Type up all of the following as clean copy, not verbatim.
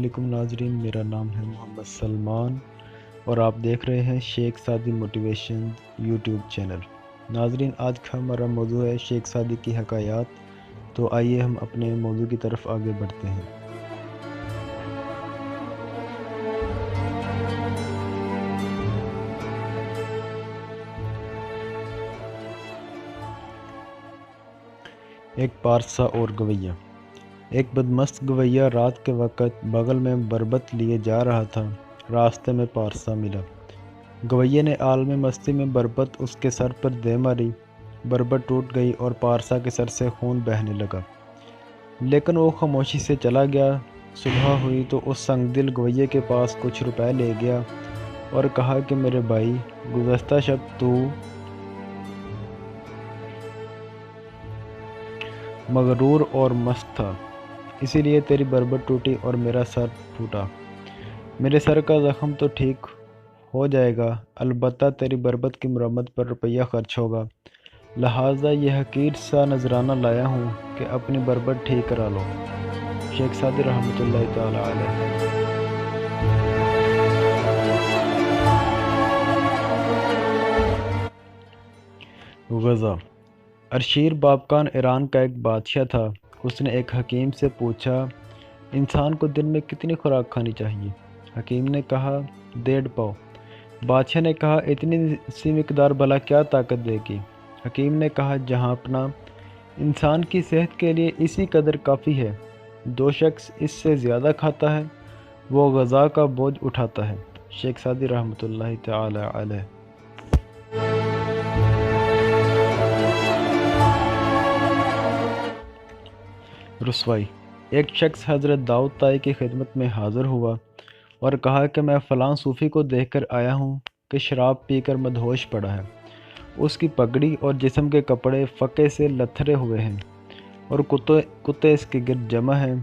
علیکم ناظرین، میرا نام ہے محمد سلمان اور آپ دیکھ رہے ہیں شیخ سعدی موٹیویشن یوٹیوب چینل۔ ناظرین، آج کا ہمارا موضوع ہے شیخ سعدی کی حکایات، تو آئیے ہم اپنے موضوع کی طرف آگے بڑھتے ہیں۔ ایک پارسا اور گویا۔ ایک بدمست گویا رات کے وقت بغل میں بربط لیے جا رہا تھا۔ راستے میں پارسا ملا۔ گویے نے عالم مستی میں بربط اس کے سر پر دے ماری۔ بربط ٹوٹ گئی اور پارسا کے سر سے خون بہنے لگا، لیکن وہ خاموشی سے چلا گیا۔ صبح ہوئی تو اس سنگ دل گویے کے پاس کچھ روپے لے گیا اور کہا کہ میرے بھائی، گزشتہ شب تو مغرور اور مست تھا، اسی لیے تیری بربط ٹوٹی اور میرا سر ٹوٹا۔ میرے سر کا زخم تو ٹھیک ہو جائے گا، البتہ تیری بربط کی مرمت پر روپیہ خرچ ہوگا، لہٰذا یہ حقیر سا نذرانہ لایا ہوں کہ اپنی بربط ٹھیک کرا لو۔ شیخ سعدی رحمۃ اللہ تعالی علیہ۔ غزہ۔ ارشیر بابکان ایران کا ایک بادشاہ تھا۔ اس نے ایک حکیم سے پوچھا، انسان کو دن میں کتنی خوراک کھانی چاہیے؟ حکیم نے کہا، 1.5 پاؤ۔ بادشاہ نے کہا، اتنی سی مقدار بھلا کیا طاقت دے گی؟ حکیم نے کہا، جہاں اپنا انسان کی صحت کے لیے اسی قدر کافی ہے۔ جو شخص اس سے زیادہ کھاتا ہے وہ غذا کا بوجھ اٹھاتا ہے۔ شیخ سعدی رحمۃ اللہ تعالی علیہ۔ رسوائی۔ ایک شخص حضرت داؤد طائی کی خدمت میں حاضر ہوا اور کہا کہ میں فلاں صوفی کو دیکھ کر آیا ہوں کہ شراب پی کر مدہوش پڑا ہے۔ اس کی پگڑی اور جسم کے کپڑے فقے سے لتھڑے ہوئے ہیں اور کتے اس کے گرد جمع ہیں۔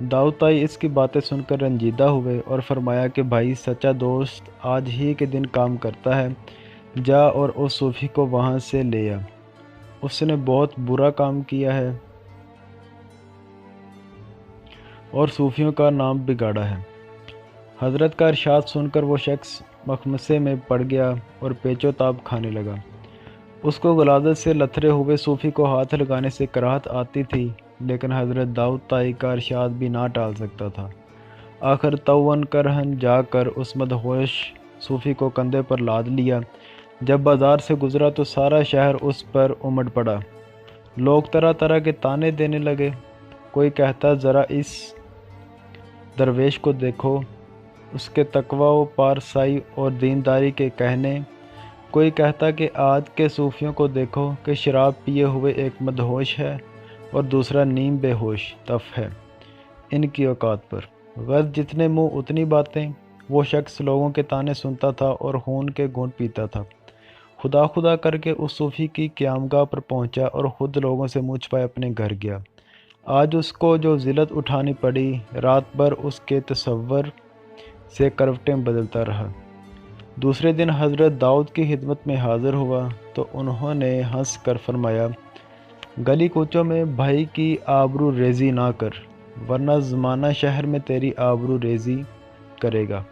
داؤد طائی اس کی باتیں سن کر رنجیدہ ہوئے اور فرمایا کہ بھائی، سچا دوست آج ہی کے دن کام کرتا ہے، جا اور اس صوفی کو وہاں سے لے آ، اس نے بہت برا کام کیا ہے اور صوفیوں کا نام بگاڑا ہے۔ حضرت کا ارشاد سن کر وہ شخص مخمصے میں پڑ گیا اور پیچ و تاب کھانے لگا۔ اس کو غلاظت سے لتھڑے ہوئے صوفی کو ہاتھ لگانے سے کراہت آتی تھی، لیکن حضرت داؤد طائی کا ارشاد بھی نہ ٹال سکتا تھا۔ آخر توّن کرہن جا کر اس مدہوش صوفی کو کندھے پر لاد لیا۔ جب بازار سے گزرا تو سارا شہر اس پر امڑ پڑا۔ لوگ طرح طرح کے طعنے دینے لگے۔ کوئی کہتا، ذرا اس درویش کو دیکھو، اس کے تقویٰ و پارسائی اور دینداری کے کہنے۔ کوئی کہتا کہ آج کے صوفیوں کو دیکھو کہ شراب پیے ہوئے ایک مدہوش ہے اور دوسرا نیم بے ہوش تف ہے ان کی اوقات پر۔ غرض جتنے منہ اتنی باتیں۔ وہ شخص لوگوں کے طعنے سنتا تھا اور خون کے گھونٹ پیتا تھا۔ خدا خدا کر کے اس صوفی کی قیامگاہ پر پہنچا اور خود لوگوں سے منہ چھپائے اپنے گھر گیا۔ آج اس کو جو ذلت اٹھانی پڑی، رات بھر اس کے تصور سے کروٹیں بدلتا رہا۔ دوسرے دن حضرت داؤد کی خدمت میں حاضر ہوا تو انہوں نے ہنس کر فرمایا، گلی کوچوں میں بھائی کی آبرو ریزی نہ کر، ورنہ زمانہ شہر میں تیری آبرو ریزی کرے گا۔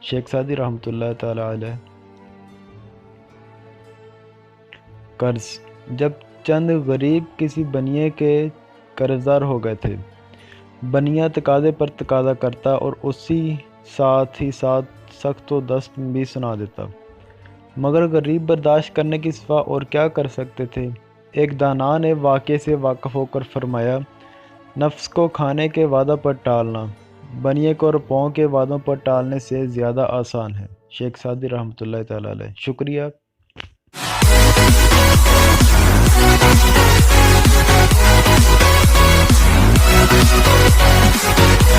شیخ سعدی رحمۃ اللہ تعالی علیہ۔ قرض۔ جب چند غریب کسی بنیے کے قرضدار ہو گئے تھے، بنیا تقاضے پر تقاضا کرتا اور اسی ساتھ ہی ساتھ سخت و دست بھی سنا دیتا، مگر غریب برداشت کرنے کی سوا اور کیا کر سکتے تھے۔ ایک دانا نے واقعے سے واقف ہو کر فرمایا، نفس کو کھانے کے وعدہ پر ٹالنا بنیے کو روپوں کے وعدوں پر ٹالنے سے زیادہ آسان ہے۔ شیخ سعدی رحمۃ اللہ تعالی علیہ۔ شکریہ۔